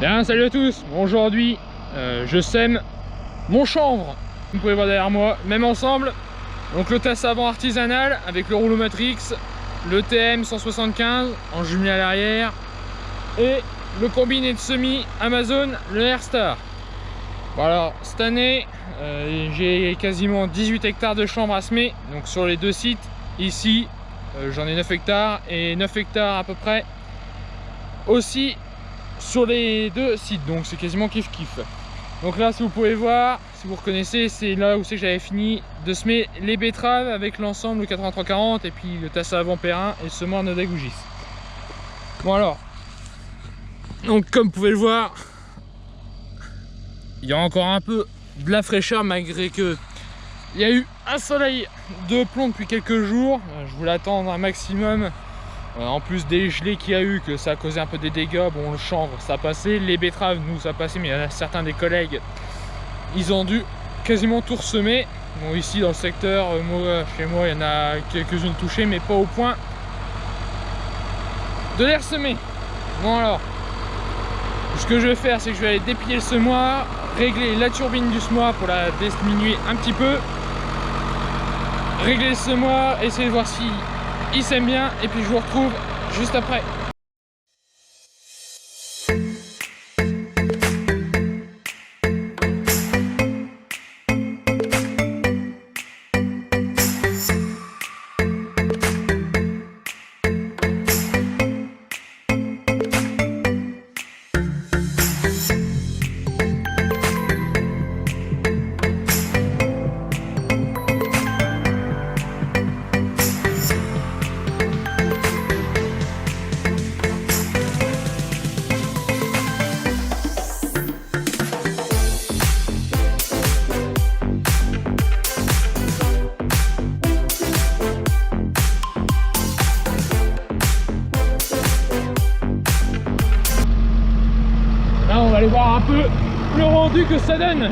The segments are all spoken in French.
Bien, salut à tous. Bon, aujourd'hui, je sème mon chanvre. Vous pouvez voir derrière moi, même ensemble. Donc le tasse avant artisanal avec le rouleau Matrix, le TM 175 en jumelé à l'arrière et le combiné de semis Amazon, le Airstar. Bon, alors cette année, j'ai quasiment 18 hectares de chanvre à semer. Donc sur les deux sites, ici, j'en ai 9 hectares et 9 hectares à peu près aussi sur les deux sites, donc c'est quasiment kiff. Donc là, si vous pouvez voir, si vous reconnaissez, c'est là où c'est que j'avais fini de semer les betteraves avec l'ensemble, le 8340 et puis le tasse avant Perrin et le semoir Nodagougis. Bon alors, donc comme vous pouvez le voir, il y a encore un peu de la fraîcheur malgré que il y a eu un soleil de plomb depuis quelques jours. Je voulais attendre un maximum. En plus des gelées qu'il y a eu, que ça a causé un peu des dégâts. Bon, le chanvre ça a passé, les betteraves nous ça a passé, mais il y en a certains des collègues, ils ont dû quasiment tout ressemer. Bon, ici dans le secteur, chez moi il y en a quelques-unes touchées, mais pas au point de les ressemer. Bon alors, ce que je vais faire, c'est que je vais aller dépiler le semoir, régler la turbine du semoir pour la diminuer un petit peu, régler le semoir, essayer de voir si il sème bien, et puis je vous retrouve juste après. On va aller voir un peu le rendu que ça donne.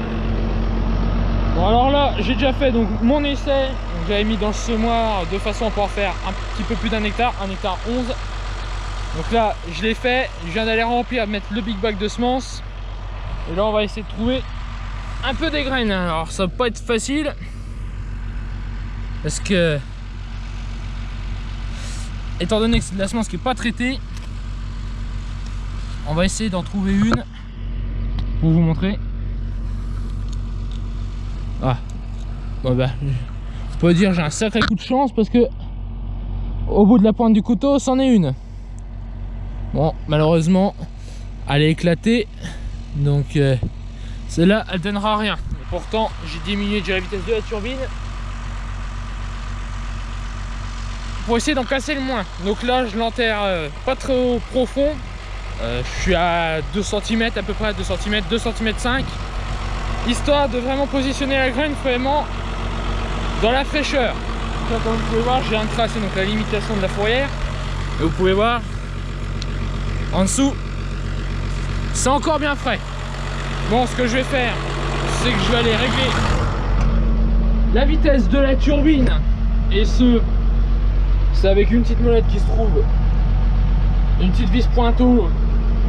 Bon alors là j'ai déjà fait donc mon essai, j'avais mis dans le semoir de façon à pouvoir faire un petit peu plus d'un hectare, 1 hectare 11. Donc là je l'ai fait, je viens d'aller remplir, mettre le big bag de semences. Et là on va essayer de trouver un peu des graines. Alors ça va pas être facile parce que étant donné que c'est de la semence qui est pas traitée, on va essayer d'en trouver une pour vous montrer. Ah, bon bah, je peux dire j'ai un sacré coup de chance parce que au bout de la pointe du couteau, c'en est une. Bon, malheureusement, elle est éclatée, donc celle-là, elle donnera rien. Et pourtant, j'ai diminué déjà la vitesse de la turbine pour essayer d'en casser le moins. Donc là, je l'enterre pas trop profond. Je suis à 2 cm à peu près, 2 cm, 2 cm 5, histoire de vraiment positionner la graine vraiment dans la fraîcheur. Là, comme vous pouvez voir, j'ai un tracé, donc la limitation de la fourrière, et vous pouvez voir en dessous c'est encore bien frais. Bon, ce que je vais faire, c'est que je vais aller régler la vitesse de la turbine, et c'est avec une petite molette qui se trouve, une petite vis pointeau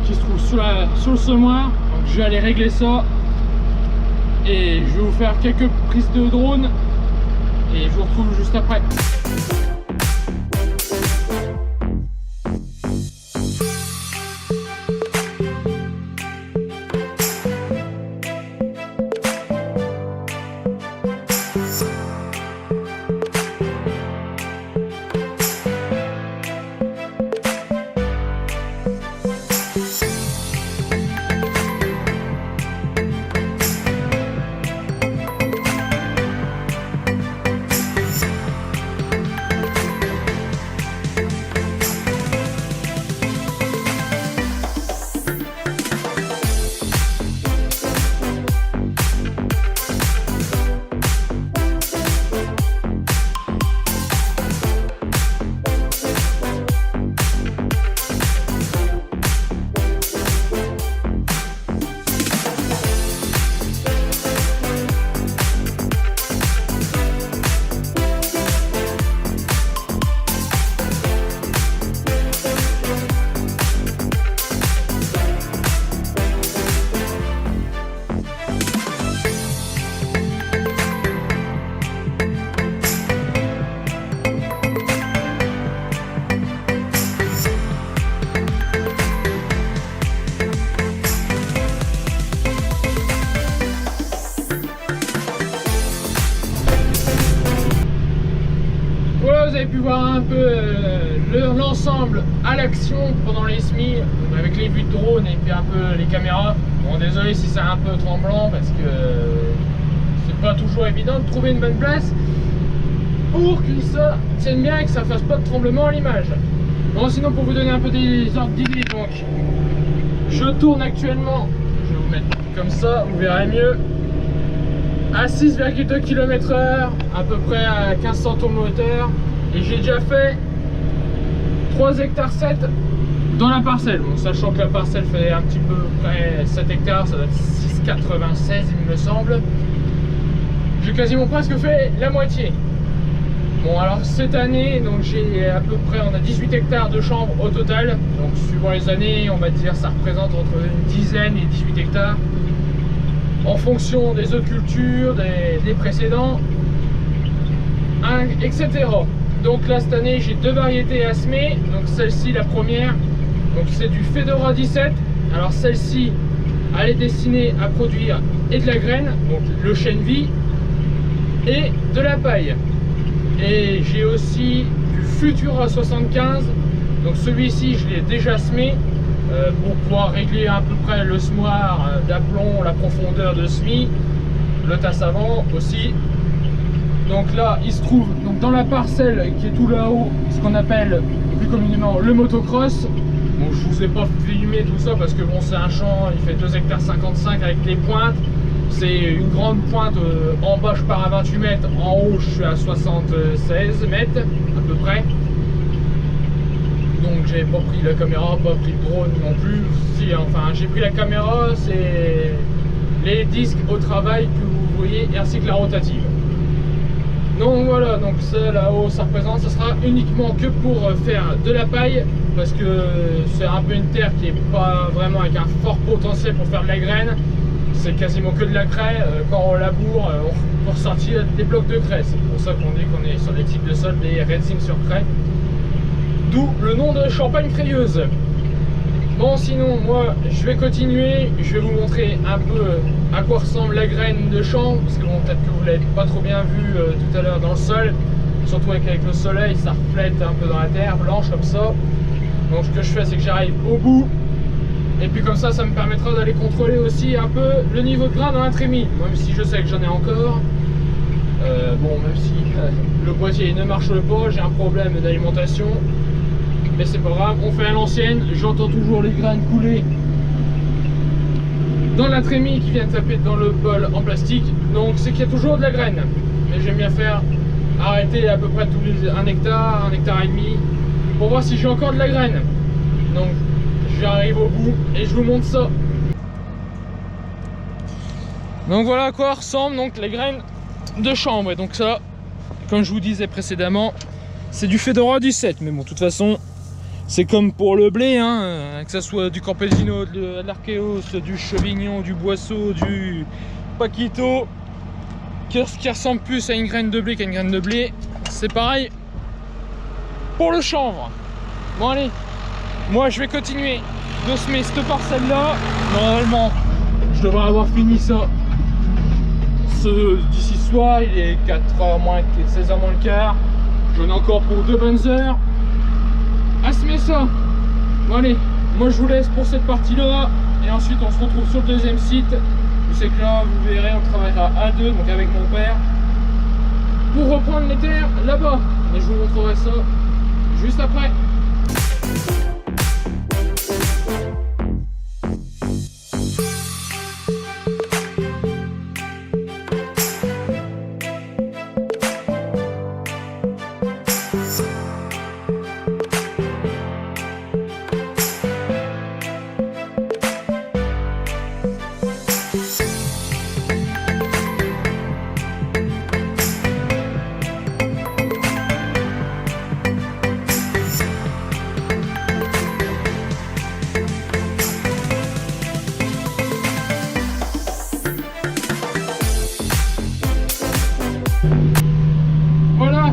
qui se trouve sous le semoir. Donc je vais aller régler ça et je vais vous faire quelques prises de drone et je vous retrouve juste après. un peu l'ensemble à l'action pendant les semis, avec les vues de drone et puis un peu les caméras. Bon, désolé si c'est un peu tremblant parce que c'est pas toujours évident de trouver une bonne place pour que ça tienne bien et que ça fasse pas de tremblement à l'image. Bon, sinon pour vous donner un peu des ordres d'idée, donc je tourne actuellement, je vais vous mettre comme ça, vous verrez mieux, à 6,2 km/h, à peu près à 1500 tours moteur, et j'ai déjà fait 3 hectares 7 dans la parcelle. Bon, sachant que la parcelle fait un petit peu près 7 hectares, ça doit être 6,96 il me semble. J'ai quasiment presque fait la moitié. Bon, alors cette année, donc j'ai à peu près, on a 18 hectares de chambre au total. Donc suivant les années, on va dire ça représente entre une dizaine et 18 hectares. En fonction des autres cultures, des précédents, etc. Donc là cette année j'ai 2 variétés à semer. Donc celle-ci, la première, donc c'est du Fedora 17. Alors celle-ci, elle est destinée à produire et de la graine, donc le chêne vie, et de la paille. Et j'ai aussi du Futura 75. Donc celui-ci je l'ai déjà semé pour pouvoir régler à peu près le semoir d'aplomb, la profondeur de semis, le tasse avant aussi. Donc là il se trouve donc dans la parcelle qui est tout là-haut, ce qu'on appelle plus communément le motocross. Bon, je vous ai pas filmé tout ça parce que bon, c'est un champ, il fait 2 hectares 55 avec les pointes. C'est une grande pointe, en bas je pars à 28 mètres, en haut je suis à 76 mètres à peu près. Donc j'ai pas pris la caméra, pas pris le drone non plus. Si, enfin j'ai pris la caméra, c'est les disques au travail que vous voyez ainsi que la rotative. Donc voilà, donc ça là-haut ça représente, ça sera uniquement que pour faire de la paille, parce que c'est un peu une terre qui est pas vraiment avec un fort potentiel pour faire de la graine. C'est quasiment que de la craie. Quand on laboure, on peut ressortir des blocs de craie. C'est pour ça qu'on dit qu'on est sur des types de sol, des racing sur craie. D'où le nom de Champagne crayeuse. Bon, sinon, moi, je vais continuer. Je vais vous montrer un peu à quoi ressemble la graine de champ. Parce que bon, peut-être que vous l'avez pas trop bien vu tout à l'heure dans le sol. Surtout avec le soleil, ça reflète un peu dans la terre, blanche comme ça. Donc ce que je fais, c'est que j'arrive au bout. Et puis comme ça me permettra d'aller contrôler aussi un peu le niveau de grain dans la trémie. Même si je sais que j'en ai encore. Bon, même si le boîtier ne marche pas, j'ai un problème d'alimentation. Mais c'est pas grave, on fait à l'ancienne. J'entends toujours les graines couler dans la trémie qui vient de taper dans le bol en plastique. Donc c'est qu'il y a toujours de la graine. Mais j'aime bien faire arrêter à peu près tous les 1 hectare et demi pour voir si j'ai encore de la graine. Donc j'arrive au bout et je vous montre ça. Donc voilà à quoi ressemble donc les graines de chambre. Et donc ça, comme je vous disais précédemment, c'est du Fedora 17. Mais bon, de toute façon, c'est comme pour le blé, hein, que ce soit du Campesino, de l'Archéos, du Chevignon, du Boisseau, du Paquito, qui ressemble plus à une graine de blé qu'à une graine de blé. C'est pareil pour le chanvre. Bon allez, moi je vais continuer de semer cette parcelle là. Normalement je devrais avoir fini ça d'ici ce soir. Il est 4h moins 16h moins le quart. J'en ai encore pour 2 bonnes heures à semer ça. Bon allez, moi je vous laisse pour cette partie là. Et ensuite on se retrouve sur le deuxième site. Je sais que là vous verrez, on travaillera à 2, donc avec mon père, pour reprendre les terres là-bas. Et je vous montrerai ça juste après.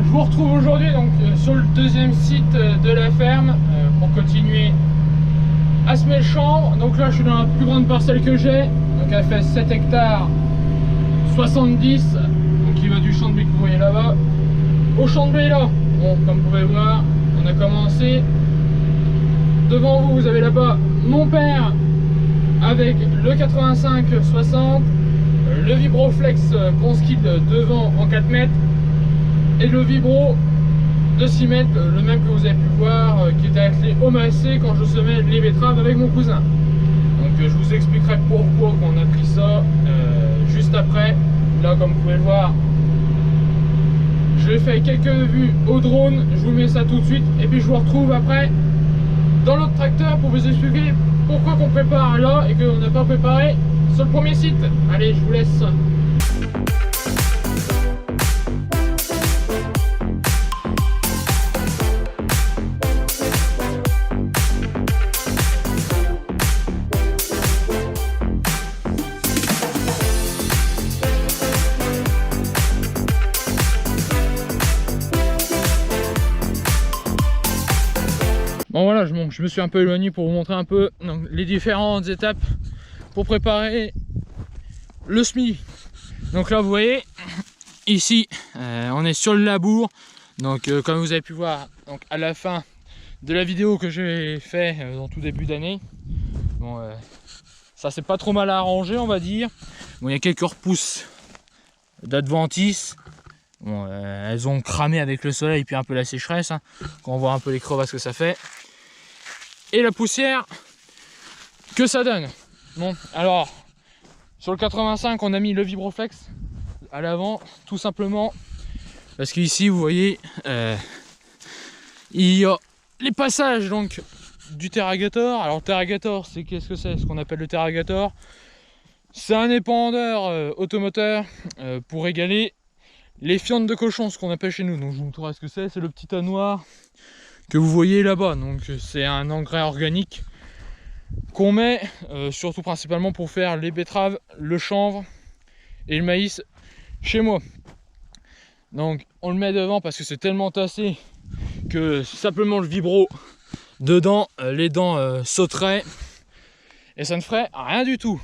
Je vous retrouve aujourd'hui donc sur le deuxième site de la ferme pour continuer à semer le champ. Donc là je suis dans la plus grande parcelle que j'ai, donc elle fait 7 hectares 70, donc il va du champ de blé que vous voyez là-bas au champ de blé là. Bon, comme vous pouvez voir, on a commencé. Devant vous, vous avez là-bas mon père avec le 85-60, le Vibroflex Bronze Kid devant en 4 mètres et le Vibro de 6 mètres, le même que vous avez pu voir, qui était attelé au massé quand je semais les betteraves avec mon cousin. Donc je vous expliquerai pourquoi on a pris ça juste après. Là, comme vous pouvez le voir, j'ai fait quelques vues au drone, je vous mets ça tout de suite et puis je vous retrouve après dans l'autre tracteur pour vous expliquer pourquoi qu'on prépare là et qu'on n'a pas préparé sur le premier site. Allez, je vous laisse. Bon voilà, je me suis un peu éloigné pour vous montrer un peu donc, les différentes étapes pour préparer le SMI. Donc là vous voyez, ici on est sur le labour. Donc comme vous avez pu voir donc, à la fin de la vidéo que j'ai fait en tout début d'année, bon, ça s'est pas trop mal arrangé on va dire. Bon, il y a quelques repousses d'adventices. Bon, elles ont cramé avec le soleil puis un peu la sécheresse, hein, quand on voit un peu les crevasses que ça fait. Et la poussière que ça donne. Bon, alors sur le 85 on a mis le Vibroflex à l'avant tout simplement parce qu'ici vous voyez il y a les passages donc du Terragator. Alors Terragator, c'est qu'est-ce que c'est? Ce qu'on appelle le Terragator, c'est un épandeur automoteur pour égaler les fientes de cochon, ce qu'on appelle chez nous. Donc je vous montrerai ce que c'est le petit tas noir que vous voyez là-bas. Donc c'est un engrais organique qu'on met surtout principalement pour faire les betteraves, le chanvre et le maïs chez moi. Donc on le met devant parce que c'est tellement tassé que simplement le vibro dedans, les dents sauteraient et ça ne ferait rien du tout.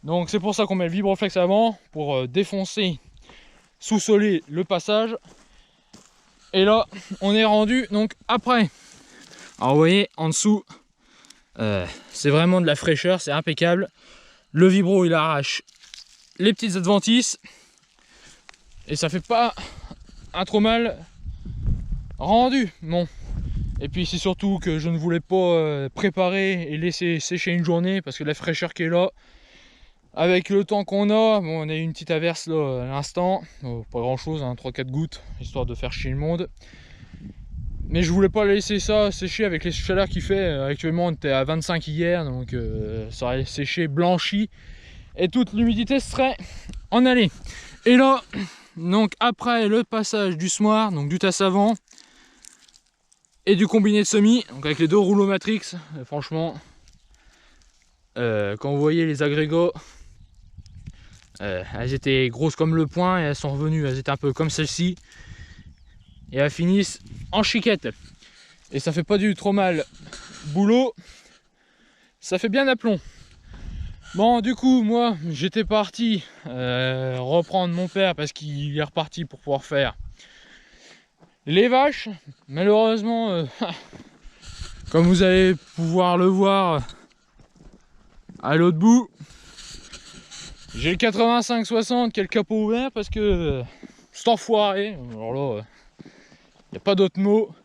Donc c'est pour ça qu'on met le Vibroflex avant, pour défoncer, sous-soler le passage. Et là, on est rendu donc après. Alors vous voyez, en dessous, c'est vraiment de la fraîcheur, c'est impeccable. Le vibro, il arrache les petites adventices. Et ça fait pas un trop mal rendu. Bon. Et puis c'est surtout que je ne voulais pas préparer et laisser sécher une journée, parce que la fraîcheur qui est là, avec le temps qu'on a, bon, on a eu une petite averse là à l'instant, pas grand chose, hein, 3-4 gouttes, histoire de faire chier le monde. Mais je voulais pas laisser ça sécher avec les chaleurs qu'il fait. Actuellement on était à 25 hier, donc ça aurait séché, blanchi, et toute l'humidité serait en allée. Et là, donc après le passage du semoir, donc du tasse avant, et du combiné de semis, donc avec les deux rouleaux Matrix, franchement, quand vous voyez les agrégats, elles étaient grosses comme le poing et elles sont revenues, elles étaient un peu comme celle-ci et elles finissent en chiquette et ça fait pas du trop mal boulot, ça fait bien aplomb. Bon, du coup moi j'étais parti reprendre mon père parce qu'il est reparti pour pouvoir faire les vaches. Malheureusement comme vous allez pouvoir le voir à l'autre bout, j'ai le 85-60 qui est le capot ouvert parce que c'est enfoiré. Alors là, il n'y a pas d'autre mot.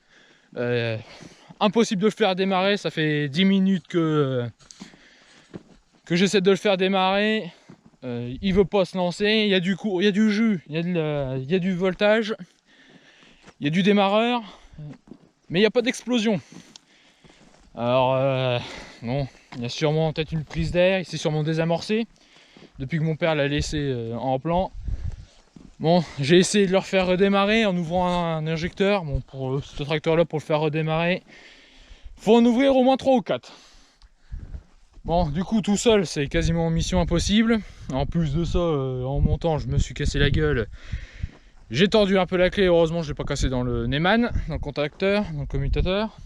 Impossible de le faire démarrer. Ça fait 10 minutes que j'essaie de le faire démarrer. Il veut pas se lancer. Il y a du coup, il y a du jus, il y a du voltage, il y a du démarreur, mais il n'y a pas d'explosion. Alors, bon, il y a sûrement peut-être une prise d'air. Il s'est sûrement désamorcé depuis que mon père l'a laissé en plan. Bon, j'ai essayé de le refaire redémarrer en ouvrant un injecteur. Bon, pour ce tracteur là, pour le faire redémarrer, faut en ouvrir au moins 3 ou 4. Bon, du coup tout seul c'est quasiment mission impossible. En plus de ça, en montant je me suis cassé la gueule. J'ai tordu un peu la clé, heureusement je l'ai pas cassé dans le Neyman, dans le contacteur, dans le commutateur.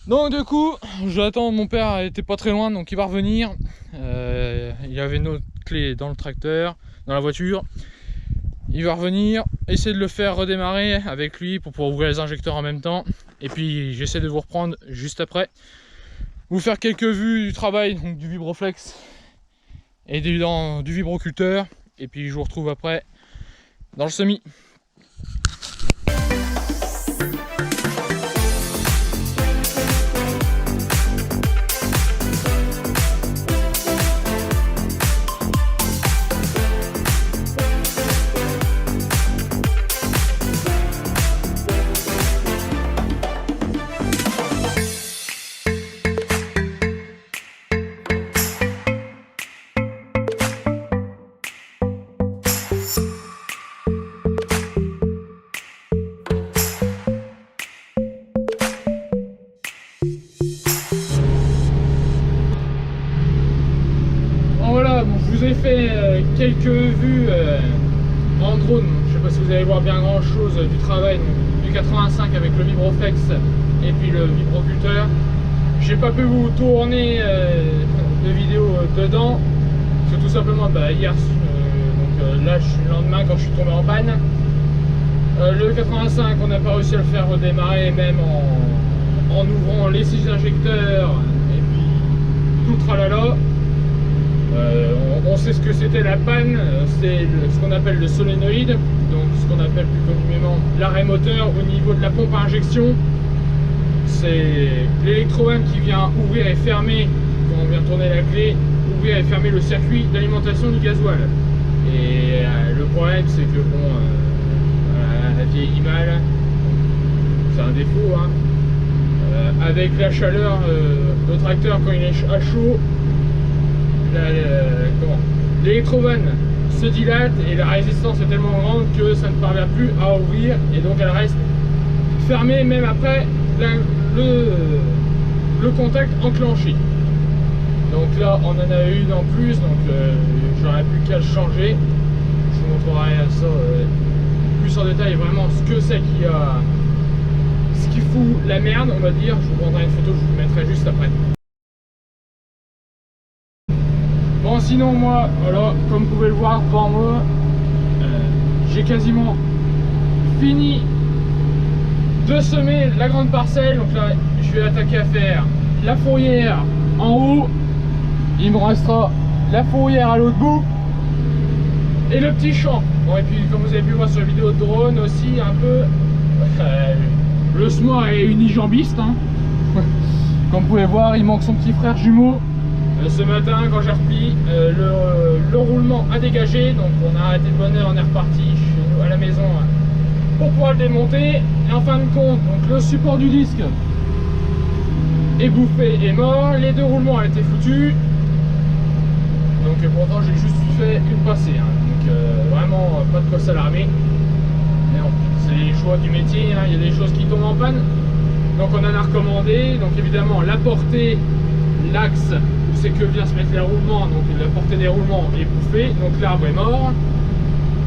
Donc du coup, j'attends, mon père était pas très loin, donc il va revenir. Il y avait notre clé dans le tracteur, dans la voiture. il va revenir, essayer de le faire redémarrer avec lui pour pouvoir ouvrir les injecteurs en même temps. Et puis j'essaie de vous reprendre juste après, vous faire quelques vues du travail, donc du vibroflex et du vibroculteur. Et puis je vous retrouve après dans le semi. Je vous ai fait quelques vues en drone. Je sais pas si vous allez voir bien grand chose du travail du 85 avec le vibroflex et puis le vibroculteur. J'ai pas pu vous tourner de vidéo dedans parce que tout simplement hier là je suis le lendemain quand je suis tombé en panne. Le 85 on n'a pas réussi à le faire redémarrer même en ouvrant les 6 injecteurs et puis tout le tralala. On sait ce que c'était la panne, c'est ce qu'on appelle le solénoïde, donc ce qu'on appelle plus communément l'arrêt moteur au niveau de la pompe à injection. C'est l'électrowane qui vient ouvrir et fermer, quand on vient tourner la clé, ouvrir et fermer le circuit d'alimentation du gasoil. Et le problème c'est que bon, elle vieillit mal, c'est un défaut, hein. Avec la chaleur, le tracteur quand il est à chaud, l'électrowane se dilate et la résistance est tellement grande que ça ne parvient plus à ouvrir et donc elle reste fermée même après le contact enclenché. Donc là on en a une en plus, donc j'aurais plus qu'à le changer. Je vous montrerai ça plus en détail vraiment ce que c'est ce qui fout la merde, on va dire. Je vous prendrai une photo, je vous mettrai juste après. Bon, sinon moi, voilà, comme vous pouvez le voir devant moi, j'ai quasiment fini de semer la grande parcelle. Donc là, je vais attaquer à faire la fourrière en haut. Il me restera la fourrière à l'autre bout et le petit champ. Bon, et puis comme vous avez pu voir sur la vidéo de drone aussi, un peu, le Smor est unijambiste, hein. Comme vous pouvez voir, il manque son petit frère jumeau. Ce matin quand j'ai repris le roulement a dégagé, donc on a arrêté de bonne heure, on est reparti chez nous à la maison pour pouvoir le démonter. Et en fin de compte, donc le support du disque est bouffé et mort, les 2 roulements ont été foutus, donc pourtant j'ai juste fait une passée, hein. Donc vraiment pas de quoi s'alarmer, mais non, c'est les choix du métier, hein. Il y a des choses qui tombent en panne, donc on en a recommandé. Donc évidemment la portée, l'axe où c'est que vient se mettre les roulements, donc la portée des roulements est bouffée, donc l'arbre est mort.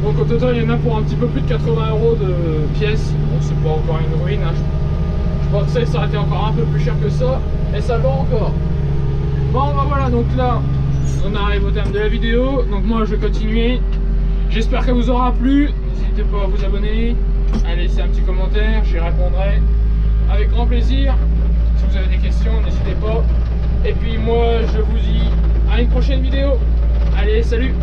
Donc au total il y en a pour un petit peu plus de 80 € de pièces. Bon, c'est pas encore une ruine, hein. Je pensais que ça aurait été encore un peu plus cher que ça, et ça va encore. Bon ben voilà, donc là on arrive au terme de la vidéo, donc moi je vais continuer. J'espère qu'elle vous aura plu, n'hésitez pas à vous abonner, à laisser un petit commentaire, j'y répondrai avec grand plaisir. Si vous avez des questions, n'hésitez pas. Et puis moi je vous dis à une prochaine vidéo. Allez, salut!